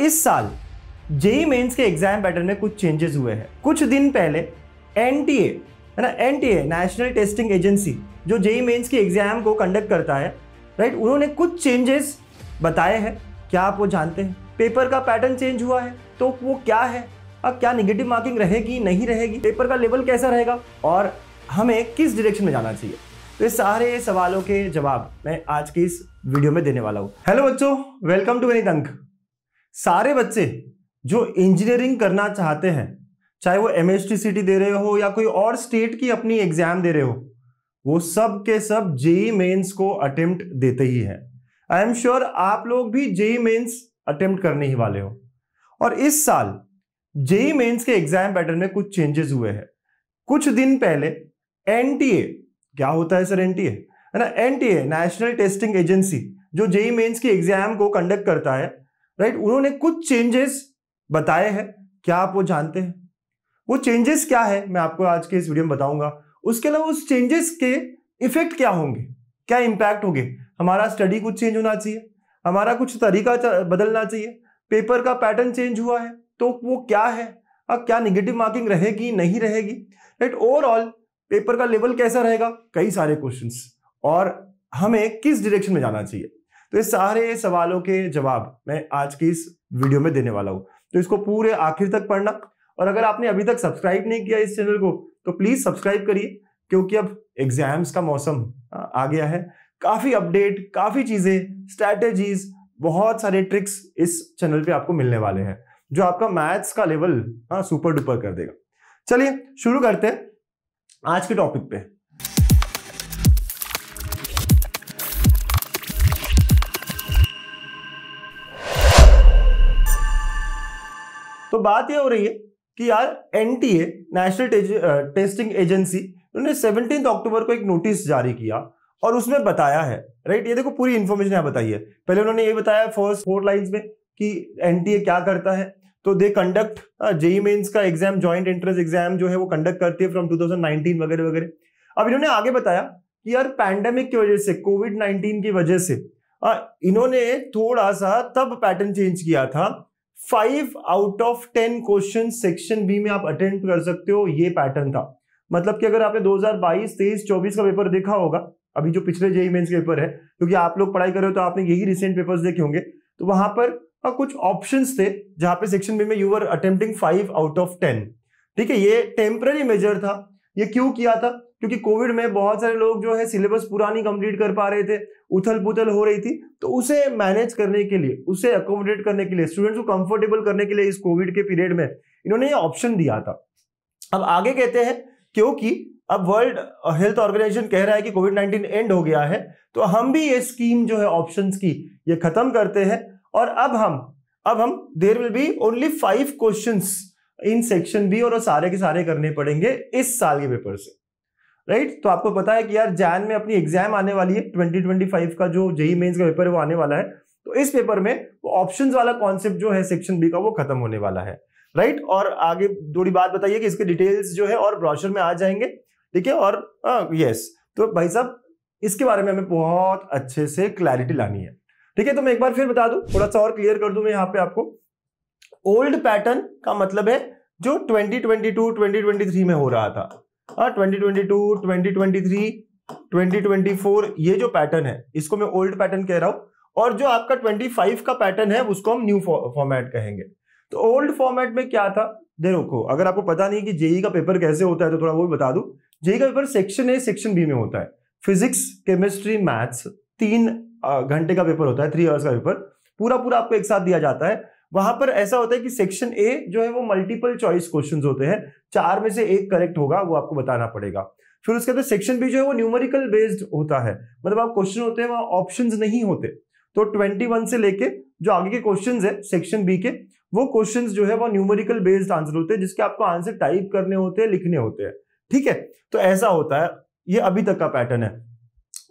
इस साल JEE mains के एग्जाम पैटर्न में कुछ चेंजेस हुए हैं। कुछ दिन पहले एनटीए है ना, एनटीए नेशनल टेस्टिंग एजेंसी जो जेई मेंस के एग्जाम को कंडक्ट करता है, राइट, उन्होंने कुछ चेंजेस बताए हैं। क्या आप वो जानते हैं? पेपर का पैटर्न चेंज हुआ है, तो वो क्या है? अब क्या नेगेटिव मार्किंग रहेगी, नहीं रहेगी? पेपर का लेवल कैसा रहेगा और हमें किस डायरेक्शन में जाना चाहिए? तो ये सारे सवालों के जवाब मैं आज की इस वीडियो में देने वाला हूँ। हेलो बच्चों, वेलकम टू गणित अंक। सारे बच्चे जो इंजीनियरिंग करना चाहते हैं, चाहे वो एमएसटीसीटी दे रहे हो या कोई और स्टेट की अपनी एग्जाम दे रहे हो, वो सब के सब जेई मेंस को अटेम्प्ट देते ही हैं। आई एम श्योर आप लोग भी जेई मेंस अटेम्प्ट करने ही वाले हो। और इस साल जेई मेंस के एग्जाम पैटर्न में कुछ चेंजेस हुए हैं। कुछ दिन पहले एनटीए, क्या होता है सर एनटीए? है ना, एनटीए नेशनल टेस्टिंग एजेंसी जो जेई मेंस के एग्जाम को कंडक्ट करता है, राइट, उन्होंने कुछ चेंजेस बताए हैं। क्या आप वो जानते हैं? वो चेंजेस क्या है मैं आपको आज के इस वीडियो में बताऊंगा। उसके अलावा उस चेंजेस के इफेक्ट क्या होंगे, क्या इंपैक्ट होंगे? हमारा स्टडी कुछ चेंज होना चाहिए, हमारा कुछ तरीका बदलना चाहिए, पेपर का पैटर्न चेंज हुआ है, तो वो क्या है? अब क्या नेगेटिव मार्किंग रहेगी, नहीं रहेगी? राइट, ओवरऑल पेपर का लेवल कैसा रहेगा? कई सारे क्वेश्चंस, और हमें किस डायरेक्शन में जाना चाहिए? तो ये सारे सवालों के जवाब मैं आज की इस वीडियो में देने वाला हूं। तो इसको पूरे आखिर तक पढ़ना, और अगर आपने अभी तक सब्सक्राइब नहीं किया इस चैनल को तो प्लीज सब्सक्राइब करिए, क्योंकि अब एग्जाम्स का मौसम आ गया है। काफी अपडेट, काफी चीजें, स्ट्रैटेजीज, बहुत सारे ट्रिक्स इस चैनल पे आपको मिलने वाले हैं जो आपका मैथ्स का लेवल सुपर डुपर कर देगा। चलिए शुरू करते हैं आज के टॉपिक पे। तो बात यह हो रही है कि यार एनटीए नेशनल टेस्टिंग एजेंसी उन्होंने 17 अक्टूबर को एक नोटिस जारी किया और उसमें बताया है, राइट, ये देखो पूरी इंफॉर्मेशन यहाँ बताई है। पहले उन्होंने ये बताया फर्स्ट 4 लाइंस में कि एनटीए क्या करता है। तो दे कंडक्ट जेई मेंस का एग्जाम, जॉइंट एंट्रेंस एग्जाम जो है वो कंडक्ट करती है फ्रॉम 2019 वगैरह वगैरह। अब इन्होंने आगे बताया कि यार पैंडेमिक की वजह से, कोविड-19 की वजह से इन्होंने थोड़ा सा तब पैटर्न चेंज किया था। 5 out of 10 question section B में आप अटेम्प्ट कर सकते हो, ये पैटर्न था। मतलब कि अगर आपने 2022, 23, 24 का पेपर देखा होगा, अभी जो पिछले जेई मेंस के पेपर है, क्योंकि आप लोग पढ़ाई कर रहे हो तो आपने यही रिसेंट पेपर्स देखे होंगे, तो वहां पर कुछ ऑप्शंस थे जहां पे सेक्शन बी में you were attempting 5 out of 10। ठीक है, ये टेम्पररी मेजर था। ये क्यों किया था? क्योंकि कोविड में बहुत सारे लोग जो है सिलेबस पूरा नहीं कंप्लीट कर पा रहे थे, उथल पुथल हो रही थी, तो उसे मैनेज करने के लिए, उसे अकोमोडेट करने के लिए, स्टूडेंट्स को कंफर्टेबल करने के लिए इस कोविड के पीरियड में इन्होंने ये ऑप्शन दिया था। अब आगे कहते हैं क्योंकि अब वर्ल्ड हेल्थ ऑर्गेनाइजेशन कह रहा है कि कोविड-19 एंड हो गया है, तो हम भी ये स्कीम जो है ऑप्शंस की ये खत्म करते हैं, और अब हम there will be only 5 questions in section B, और सारे के सारे करने पड़ेंगे इस साल के पेपर से, राइट। तो आपको पता है कि यार जैन में अपनी एग्जाम आने वाली है, 2025 का जो जेई मेंस का पेपर है वो आने वाला है। तो इस पेपर में वो ऑप्शंस वाला कॉन्सेप्ट जो है सेक्शन बी का वो खत्म होने वाला है, राइट। और आगे थोड़ी बात बताइए कि इसके डिटेल्स जो है और ब्रोशर में आ जाएंगे, ठीक है। और यस, तो भाई साहब इसके बारे में हमें बहुत अच्छे से क्लैरिटी लानी है, ठीक है। तो मैं एक बार फिर बता दूं, थोड़ा सा और क्लियर कर दूं मैं यहाँ पे आपको। ओल्ड पैटर्न का मतलब है जो 2022, 2023 में हो रहा था, 2022, 2023, 2024, ये जो पैटर्न है इसको मैं ओल्ड पैटर्न कह रहा हूं, और जो आपका 25 का पैटर्न है उसको हम न्यू फॉर्मेट कहेंगे। तो ओल्ड फॉर्मेट में क्या था, देखो, अगर आपको पता नहीं कि जेई का पेपर कैसे होता है तो थोड़ा वो भी बता दूं। जेई का paper section A, section B में होता है। फिजिक्स, केमिस्ट्री, मैथ्स, 3 घंटे का पेपर होता है, 3 आवर्स का पेपर पूरा आपको एक साथ दिया जाता है। वहां पर ऐसा होता है कि सेक्शन ए जो है वो मल्टीपल चॉइस क्वेश्चंस होते हैं, 4 में से 1 करेक्ट होगा, वो आपको बताना पड़ेगा। फिर उसके बाद सेक्शन बी जो है वो न्यूमेरिकल बेस्ड होता है, मतलब आप क्वेश्चन होते हैं वहां ऑप्शंस नहीं होते। तो 21 से लेके जो आगे के क्वेश्चंस है सेक्शन बी के, वो क्वेश्चंस जो है वो न्यूमेरिकल बेस्ड आंसर होते हैं, जिसके आपको आंसर टाइप करने होते हैं, लिखने होते हैं, ठीक है। तो ऐसा होता है, ये अभी तक का पैटर्न है।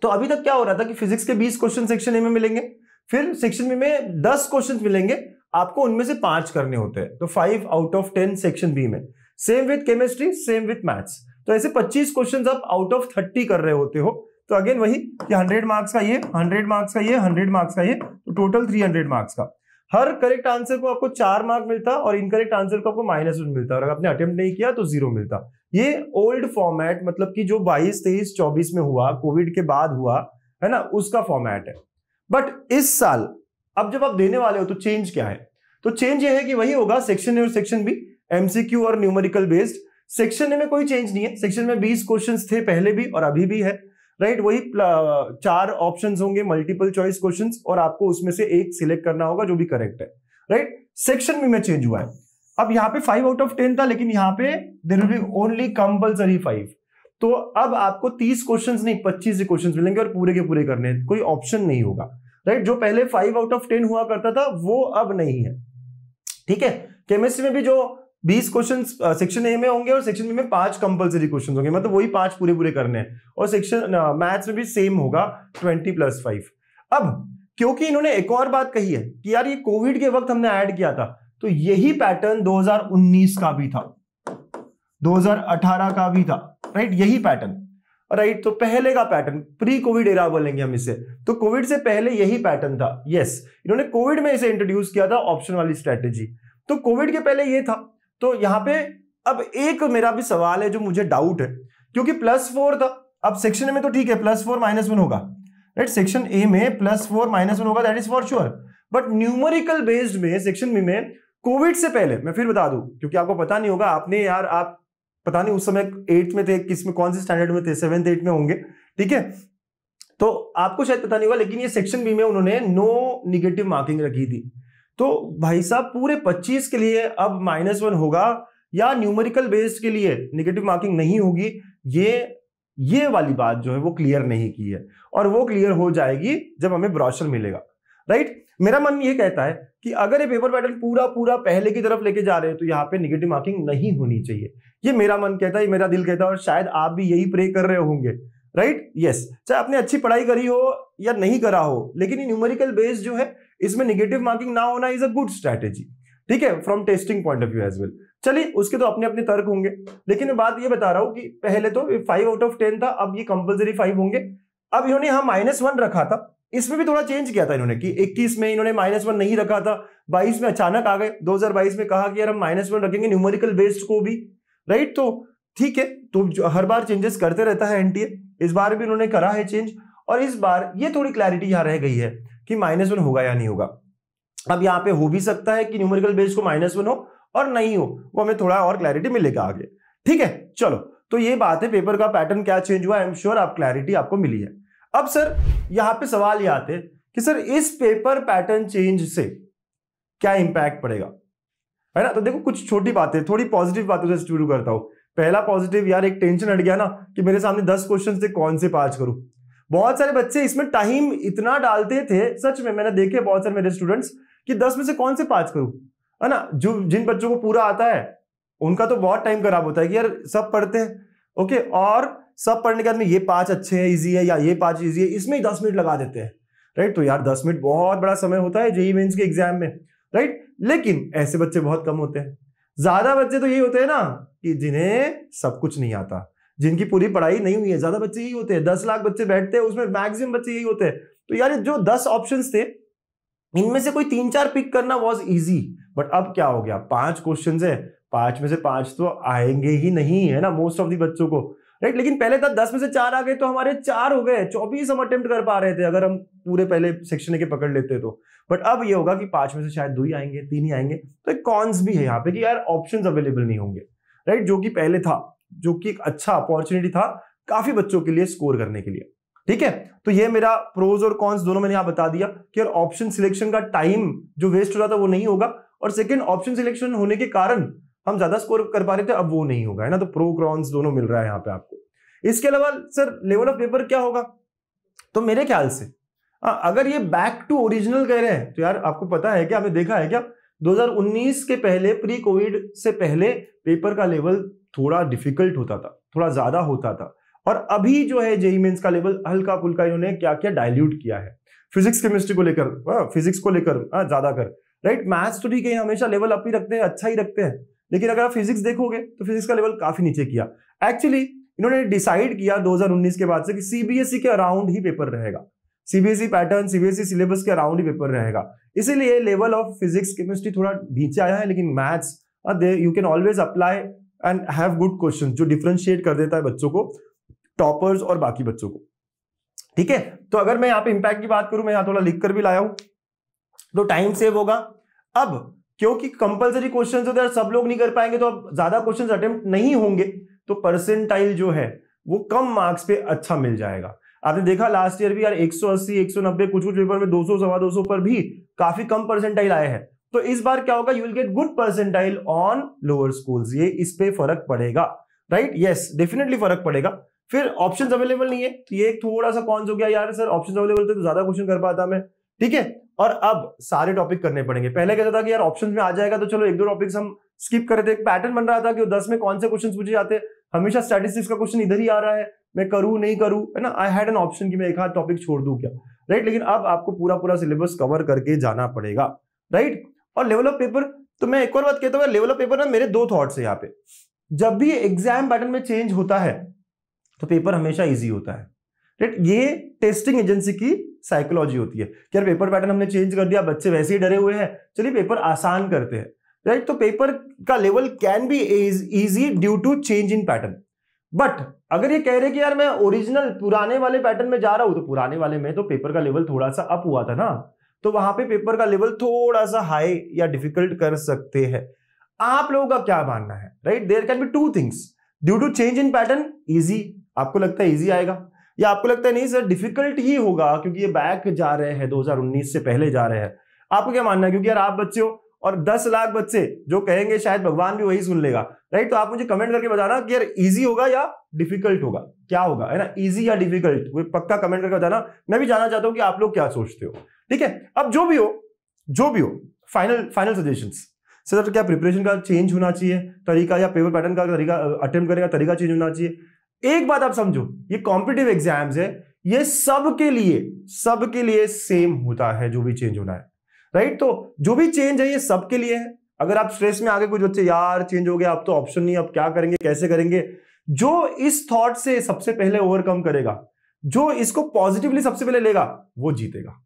तो अभी तक क्या हो रहा था कि फिजिक्स के 20 क्वेश्चन सेक्शन ए में मिलेंगे, फिर सेक्शन बी में 10 क्वेश्चन मिलेंगे, आपको उनमें से 5 करने होते हैं, तो 5 आउट ऑफ 10 सेक्शन बी में। Same with chemistry, same with maths, तो ऐसे 25 क्वेश्चन आप आउट ऑफ 30 कर रहे होते हो। तो अगेन वही कि 100 मार्क्स का ये, 100 मार्क्स का ये, 100 मार्क्स का ये, तो टोटल 300 मार्क्स का। हर करेक्ट आंसर को आपको 4 मार्क मिलता और इनकरेक्ट आंसर को आपको -1 मिलता, और अगर आपने अटेम्प्ट नहीं किया तो 0 मिलता। ये ओल्ड फॉर्मेट, मतलब कि जो 22, 23, 24 में हुआ, कोविड के बाद हुआ है ना, उसका फॉर्मेट है। बट इस साल अब जब आप देने वाले हो तो चेंज क्या है? तो चेंज ये है कि वही होगा सेक्शन ए और सेक्शन बी, एमसीक्यू और न्यूमेरिकल बेस्ड। सेक्शन ए में कोई चेंज नहीं है, सेक्शन में 20 क्वेश्चंस थे पहले भी और अभी भी है, राइट। वही 4 ऑप्शंस होंगे, मल्टीपल चॉइस क्वेश्चंस, और आपको उसमें से एक सिलेक्ट करना होगा जो भी करेक्ट है, राइट। सेक्शन बी में चेंज हुआ है, अब यहाँ पे 5 आउट ऑफ 10 था, लेकिन यहाँ पे there will be only compulsory 5। तो अब आपको 30 क्वेश्चंस नहीं 25 क्वेश्चंस मिलेंगे और पूरे के पूरे करने हैं, कोई ऑप्शन नहीं होगा, राइट। जो पहले 5 आउट ऑफ 10 हुआ करता था वो अब नहीं है, ठीक है। केमिस्ट्री में भी जो 20 क्वेश्चंस सेक्शन ए में होंगे और सेक्शन बी में 5 कंपल्सरी क्वेश्चंस होंगे, मतलब वही 5 पूरे पूरे करने हैं, और सेक्शन मैथ्स में भी सेम होगा 20+5। अब क्योंकि इन्होंने एक और बात कही है कि यार ये कोविड के वक्त हमने ऐड किया था, तो यही पैटर्न 2019 का भी था, 2018 का भी था, राइट, यही पैटर्न, राइट। तो पहले का पैटर्न प्री कोविड एरा बोलेंगे हम इसे, तो कोविड से पहले यही पैटर्न था। यस, इन्होंने कोविड में इसे इंट्रोड्यूस किया था, ऑप्शन वाली स्ट्रेटेजी, तो कोविड के पहले ये था। तो यहां पे अब एक मेरा भी सवाल है जो मुझे डाउट है, क्योंकि +4 था, अब सेक्शन ए में तो ठीक है +4 -1 होगा, राइट। सेक्शन ए में +4 -1 होगा, that is for sure. But numerical based में सेक्शन बी में कोविड से पहले, मैं फिर बता दूं क्योंकि आपको पता नहीं होगा, आपने यार आप पता नहीं उस समय 8th में थे, किस में कौन से स्टैंडर्ड में थे, 7th 8th में होंगे, ठीक है, तो आपको शायद पता नहीं होगा, लेकिन ये सेक्शन बी में उन्होंने नो नेगेटिव मार्किंग रखी थी। तो भाई साहब पूरे 25 के लिए अब -1 होगा या न्यूमेरिकल बेस्ड के लिए नेगेटिव मार्किंग नहीं होगी, ये वाली बात जो है वो क्लियर नहीं की है, और वो क्लियर हो जाएगी जब हमें ब्रोशर मिलेगा, राइट। मेरा मन ये कहता है कि अगर ये पेपर पैटर्न पूरा पहले की तरफ लेके जा रहे हैं तो यहाँ पे नेगेटिव मार्किंग नहीं होनी चाहिए, ये मेरा मन कहता है, ये मेरा दिल कहता है, और शायद आप भी यही प्रे कर रहे होंगे, राइट। यस, चाहे आपने अच्छी पढ़ाई करी हो या नहीं करा हो, लेकिन ये न्यूमेरिकल बेस्ड जो है इसमें नेगेटिव मार्किंग ना होना इज अ गुड स्ट्रैटेजी, ठीक है, from testing point of view as well. चलिए उसके तो अपने अपने तर्क होंगे, लेकिन मैं बात ये बता रहा हूं कि पहले तो 5 आउट ऑफ 10 था, अब ये कंपल्सरी 5 होंगे। अब इन्होंने यहां -1 रखा था, इसमें भी थोड़ा चेंज किया था इन्होंने कि 21 में इन्होंने -1 नहीं रखा था, 22 में अचानक आ गए, 2022 में कहा कि यार हम -1 रखेंगे न्यूमेरिकल बेस्ड को भी, राइट। तो ठीक है, तो हर बार चेंजेस करते रहता है एनटीए, इस बार भी उन्होंने करा है चेंज, और इस बार ये थोड़ी क्लैरिटी यहां रह गई है कि -1 होगा या नहीं होगा। अब यहाँ पे हो भी सकता है कि न्यूमेरिकल बेस्ड को -1 हो और नहीं हो, वो हमें थोड़ा और क्लैरिटी मिलेगा आगे, ठीक है। चलो, तो ये बात है, पेपर का पैटर्न क्या चेंज हुआ, आई एम श्योर आप क्लैरिटी आपको मिली है। अब सर यहां पे सवाल ये आते हैं कि सर इस पेपर पैटर्न चेंज से क्या इंपैक्ट पड़ेगा, है ना। तो देखो कुछ छोटी बातें, थोड़ी पॉजिटिव बातों से शुरू करता हूं। पहला पॉजिटिव, यार एक टेंशन हट गया ना कि मेरे सामने 10 क्वेश्चन थे, कौन से 5 करूं। बहुत सारे बच्चे इसमें टाइम इतना डालते थे, सच में मैंने देखे बहुत सारे मेरे स्टूडेंट्स कि 10 में से कौन से 5 करूं, है ना। जो जिन बच्चों को पूरा आता है उनका तो बहुत टाइम खराब होता है कि यार सब पढ़ते हैं, ओके, और सब पढ़ने के बाद में ये 5 अच्छे हैं, इजी है, या ये 5 इजी है, इसमें ही 10 मिनट लगा देते हैं, राइट। तो यार 10 मिनट बहुत बड़ा समय होता है जेईई मेंस के एग्जाम में, राइट। लेकिन ऐसे बच्चे बहुत कम होते हैं। ज्यादा बच्चे तो यही होते हैं ना कि जिन्हें सब कुछ नहीं आता, जिनकी पूरी पढ़ाई नहीं हुई है, ज्यादा बच्चे यही होते हैं। 10 लाख बच्चे बैठते हैं, उसमें मैक्सिमम बच्चे यही होते हैं। तो यार जो 10 ऑप्शंस थे, इनमें से कोई 3-4 पिक करना वाज इजी, बट अब क्या हो गया, 5 क्वेश्चंस है, 5 में से 5 तो आएंगे ही नहीं, है ना, मोस्ट ऑफ दी बच्चों को, राइट। लेकिन पहले था 10 में से 4 आ गए तो हमारे 4 हो गए, 24 हम अटेम्प्ट कर पा रहे थे अगर हम पूरे पहले सेक्शन के पकड़ लेते तो। बट अब ये होगा कि 5 में से शायद 2 ही आएंगे, 3 ही आएंगे। तो एक कॉन्स भी है यहाँ पे कि यार ऑप्शंस अवेलेबल नहीं होंगे, राइट, जो कि पहले था, जो कि एक अच्छा अपॉर्चुनिटी था काफी बच्चों के लिए स्कोर करने के लिए, ठीक है। तो ये मेरा प्रोज और कॉन्स दोनों मैंने यहाँ बता दिया कि यार ऑप्शन सिलेक्शन का टाइम जो वेस्ट हो रहा था वो नहीं होगा, और सेकंड ऑप्शन सिलेक्शन होने के कारण हम ज्यादा स्कोर कर पा रहे थे, अब वो नहीं होगा, है ना। तो प्रो कॉन्स दोनों मिल रहा है यहाँ पे आपको। इसके अलावा सर लेवल ऑफ पेपर क्या होगा, तो मेरे ख्याल से अगर ये बैक टू ओरिजिनल कह रहे हैं तो यार आपको पता है क्या, आपने देखा है क्या, 2019 के पहले प्री कोविड से पहले पेपर का लेवल थोड़ा डिफिकल्ट होता था, थोड़ा ज्यादा होता था, और अभी जो है जेईई मेंस का लेवल हल्का फुल्का इन्होंने क्या किया, डाइल्यूट किया है। फिजिक्स केमिस्ट्री को लेकर, फिजिक्स को लेकर ज्यादा कर, राइट। मैथ्स तो ठीक है, हमेशा लेवल अप ही रखते हैं, अच्छा ही रखते हैं, लेकिन अगर आप फिजिक्स देखोगे तो फिजिक्स का लेवल काफी नीचे किया। एक्चुअली इन्होंने डिसाइड किया 2019 के बाद से कि सीबीएसई के अराउंड ही पेपर रहेगा, सीबीएसई पैटर्न, सीबीएसई सिलेबस के अराउंड ही पेपर रहेगा। इसीलिए लेवल ऑफ फिजिक्स केमिस्ट्री थोड़ा नीचे आया है, लेकिन maths you can always apply and have good question, जो डिफरेंशिएट कर देता है बच्चों को, टॉपर्स और बाकी बच्चों को। ठीक है, तो अगर मैं यहाँ पे इंपैक्ट की बात करूं, मैं यहाँ थोड़ा लिख कर भी लाया हूं, तो टाइम सेव होगा। अब क्योंकि कंपलसरी क्वेश्चन होते हैं, सब लोग नहीं कर पाएंगे, तो अब ज्यादा क्वेश्चन अटेम्प्ट नहीं होंगे, तो परसेंटाइल जो है वो कम मार्क्स पे अच्छा मिल जाएगा। आपने देखा लास्ट ईयर भी यार 180, 190, कुछ पेपर में 200, सवा 200 पर भी काफी कम परसेंटाइल आए हैं। तो इस बार क्या होगा, you will get good percentile on lower schools, ये इस पे फर्क पड़ेगा, राइट? यस, डेफिनेटली फर्क पड़ेगा। फिर ऑप्शंस अवेलेबल नहीं है, तो ये थोड़ा सा कॉन्स हो गया यार, सर ऑप्शंस अवेलेबल थे तो ज्यादा क्वेश्चन कर पाता मैं। ठीक है, और अब सारे टॉपिक करने पड़ेंगे। पहले कैसा था कि यार ऑप्शंस में आ जाएगा तो चलो एक दो टॉपिक्स हम स्किप कर रहे थे, एक पैटर्न बन रहा था कि 10 में कौन से क्वेश्चन पूछे जाते, हमेशा स्टैटिस्टिक्स का क्वेश्चन इधर ही आ रहा है, मैं करूं नहीं करूं, है ना? आई हैड एन ऑप्शन कि मैं एक आध टॉपिक छोड़ दूं क्या, राइट? लेकिन अब आपको पूरा पूरा सिलेबस कवर करके जाना पड़ेगा, राइट? और लेवल ऑफ पेपर, तो मैं एक और बात कहता हूँ, लेवल ऑफ पेपर ना मेरे दो थॉट्स है यहाँ पे। जब भी एग्जाम पैटर्न में चेंज होता है तो पेपर हमेशा इजी होता है, राइट? ये टेस्टिंग एजेंसी की साइकोलॉजी होती है कि यार पेपर पैटर्न हमने चेंज कर दिया, बच्चे वैसे ही डरे हुए हैं, चलिए पेपर आसान करते हैं, राइट? तो पेपर का level can be easy due to change in pattern. But अगर ये कह रहे कि यार मैं ओरिजिनल पुराने वाले पैटर्न में जा रहा हूं, तो पुराने वाले में तो पेपर का लेवल थोड़ा सा अप हुआ था ना, तो वहां पे पेपर का लेवल थोड़ा सा हाई या डिफिकल्ट कर सकते हैं। आप लोगों का क्या मानना है, right? There can be two things, due to change in pattern easy, आपको लगता है इजी आएगा, या आपको लगता है नहीं सर डिफिकल्ट ही होगा क्योंकि ये बैक जा रहे हैं, 2019 से पहले जा रहे हैं। आपको क्या मानना है? क्योंकि यार आप बच्चे हो और 10 लाख बच्चे जो कहेंगे शायद भगवान भी वही सुन लेगा, राइट? तो आप मुझे कमेंट करके बताना कि यार इजी होगा या डिफिकल्ट होगा, क्या होगा, है ना? इजी या डिफिकल्ट, वो पक्का कमेंट करके बताना, मैं भी जानना चाहता हूं कि आप लोग क्या सोचते हो। ठीक है, अब जो भी हो फाइनल सजेशंस। सर क्या प्रिपरेशन का चेंज होना चाहिए तरीका, या पेपर पैटर्न का तरीका, अटेम्प्ट करने का तरीका चेंज होना चाहिए? एक बात आप समझो, ये कॉम्पिटिटिव एग्जाम्स है, ये सबके लिए सेम होता है जो भी चेंज होना है, राइट? तो जो भी चेंज है ये सबके लिए है। अगर आप स्ट्रेस में आगे कुछ बच्चे यार चेंज हो गया, अब तो ऑप्शन नहीं, अब क्या करेंगे, कैसे करेंगे, जो इस थॉट से सबसे पहले ओवरकम करेगा, जो इसको पॉजिटिवली सबसे पहले लेगा, वो जीतेगा।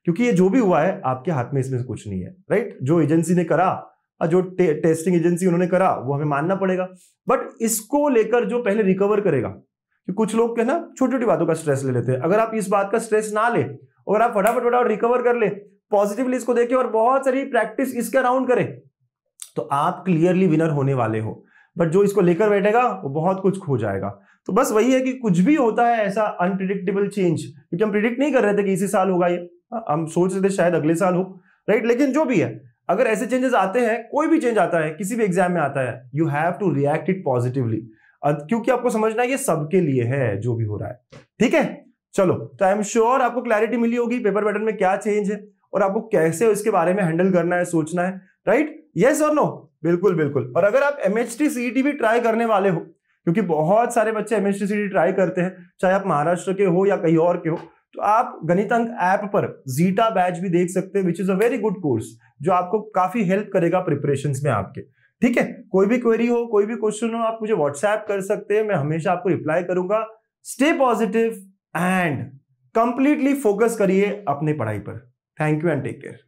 क्योंकि ये जो भी हुआ है आपके हाथ में इसमें कुछ नहीं है, राइट? जो एजेंसी ने करा, जो टेस्टिंग एजेंसी उन्होंने करा, वो हमें मानना पड़ेगा। बट इसको लेकर जो पहले रिकवर करेगा, कि कुछ लोग के ना छोटी छोटी बातों का स्ट्रेस ले लेते हैं, अगर आप इस बात का स्ट्रेस ना ले, अगर आप फटाफट रिकवर कर ले, पॉजिटिवली इसको देखें और बहुत सारी प्रैक्टिस इसके अराउंड करें, तो आप क्लियरली विनर होने वाले हो। बट जो इसको लेकर बैठेगा वो बहुत कुछ खो जाएगा। तो बस वही है कि कुछ भी होता है ऐसा अनप्रिडिक्टेबल चेंज, क्योंकि हम प्रिडिक्ट नहीं कर रहे थे कि इसी साल होगा ये, हम सोच रहे थे शायद अगले साल हो, राइट? लेकिन जो भी है, अगर ऐसे चेंजेस आते हैं, कोई भी चेंज आता है, किसी भी एग्जाम में आता है, you have to react it positively, क्योंकि आपको समझना है ये सबके लिए है जो भी हो रहा है। ठीक है, चलो, तो आई एम श्योर आपको क्लैरिटी मिली होगी पेपर पैटर्न में क्या चेंज है और आपको कैसे इसके बारे में हैंडल करना है, सोचना है, राइट? यस और नो? बिल्कुल बिल्कुल। और अगर आप MHT CET भी ट्राई करने वाले हो, क्योंकि बहुत सारे बच्चे MHT CET ट्राई करते हैं, चाहे आप महाराष्ट्र के हो या कहीं और के हो, तो आप गणितांक ऐप पर जीटा बैच भी देख सकते हैं, which is a very good course, जो आपको काफी हेल्प करेगा प्रिपरेशंस में आपके। ठीक है, कोई भी क्वेरी हो, कोई भी क्वेश्चन हो, आप मुझे व्हाट्सएप कर सकते हैं, मैं हमेशा आपको रिप्लाई करूंगा। Stay positive and completely focus करिए अपने पढ़ाई पर। Thank you and take care.